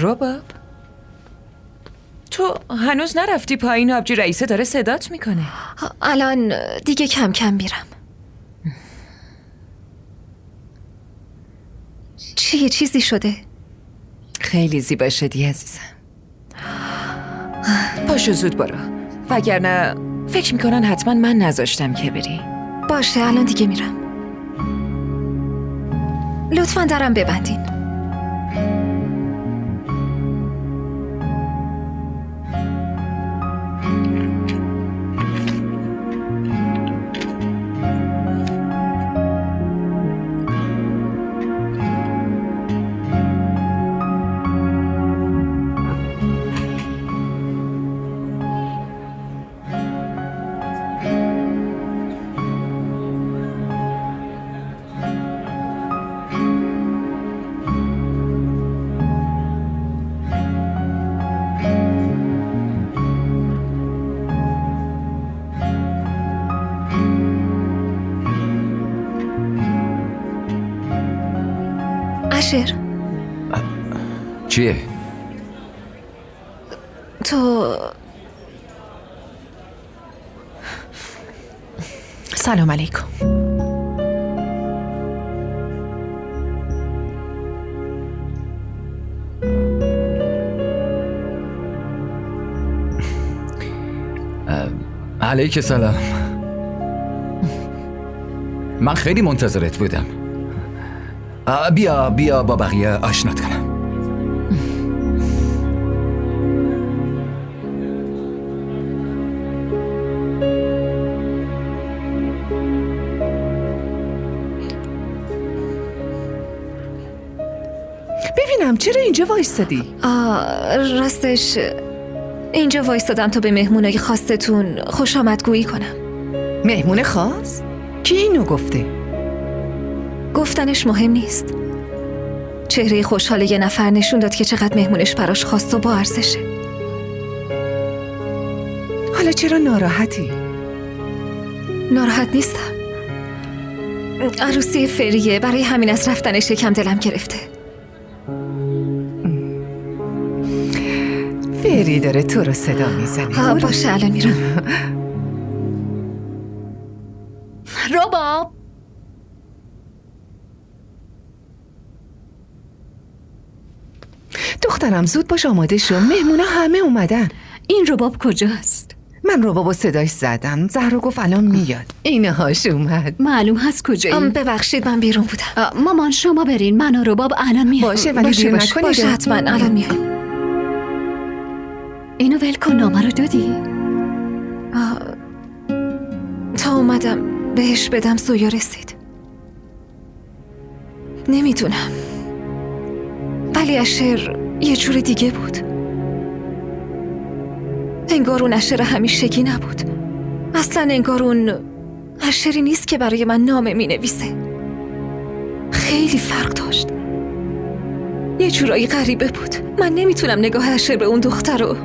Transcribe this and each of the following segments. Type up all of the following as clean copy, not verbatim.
رباب، تو هنوز نرفتی پایین؟ آبجی رئیسه داره صدات میکنه. الان دیگه کم کم میرم. چیه؟ چیزی شده؟ خیلی زیبا شدی عزیزم. پاشو زود برو، وگرنه فکر میکنن حتما من نذاشتم که بری. باشه الان دیگه میرم. لطفاً درم ببندین. اشر، چیه؟ تو سلام علیکم. علیک سلام. من خیلی منتظرت بودم. بیا با بقیه آشنات کنم. ببینم چرا اینجا وایستادی؟ راستش اینجا وایستادم تا به مهمونای خاصتون خوش آمدگویی کنم. مهمون خاص؟ کی اینو گفته؟ گفتنش مهم نیست. چهره خوشحال یه نفر نشون داد که چقدر مهمونش براش خاص و با ارزشه. حالا چرا ناراحتی؟ ناراحت نیستم. عروسی فریه، برای همین از رفتنش یکم دلم گرفته. فری داره تو رو صدا میزنه. باشه الان میرم. رباب، دخترم زود باش آماده شو، مهمونا همه اومدن. این رباب کجاست؟ من ربابو صداش زدم، زهرا گفت الان میاد. اینهاش اومد. معلوم هست کجایی؟ ببخشید من بیرون بودم. مامان شما برین، من و رباب الان میام. باشه ولی دیر نکنید. باشه حتما الان میایم. اینو ول کن. نامه رو دادی؟ تا اومدم بهش بدم سویا رسید. نمیدونم، ولی اشر یه جور دیگه بود. انگار اون اشر همیشگی نبود. اصلا انگار اون اشری نیست که برای من نامه می نویسه. خیلی فرق داشت. یه جورایی غریبه بود. من نمیتونم نگاه اشر به اون دختر رو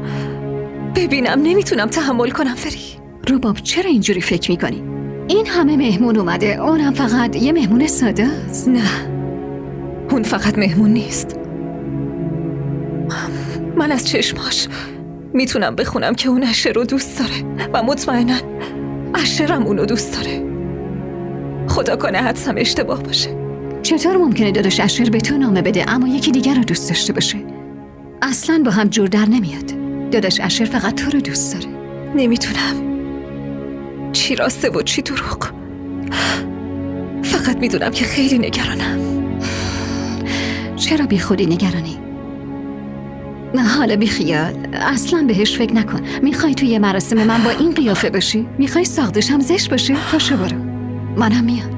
ببینم. نمیتونم تحمل کنم. فری، رباب چرا اینجوری فکر میکنی؟ این همه مهمون اومده، اونم فقط یه مهمون ساده است. نه، اون فقط مهمون نیست. من از چشماش میتونم بخونم که اون اشر رو دوست داره و مطمئناً اشرم اونو دوست داره. خدا کنه حدسم اشتباه باشه. چطور ممکنه داداش اشر به تو نامه بده اما یکی دیگر رو دوست داشته باشه؟ اصلاً با هم جور در نمیاد. داداش اشر فقط تو رو دوست داره. نمیدونم چی راسته و چی دروغ. فقط میدونم که خیلی نگرانم. چرا بی خودی نگرانی؟ حالا بی خیال، اصلا بهش فکر نکن. میخوای توی مراسم من با این قیافه باشی؟ میخوای ساقدش هم زشت باشه؟ پاشو برو، منم میام.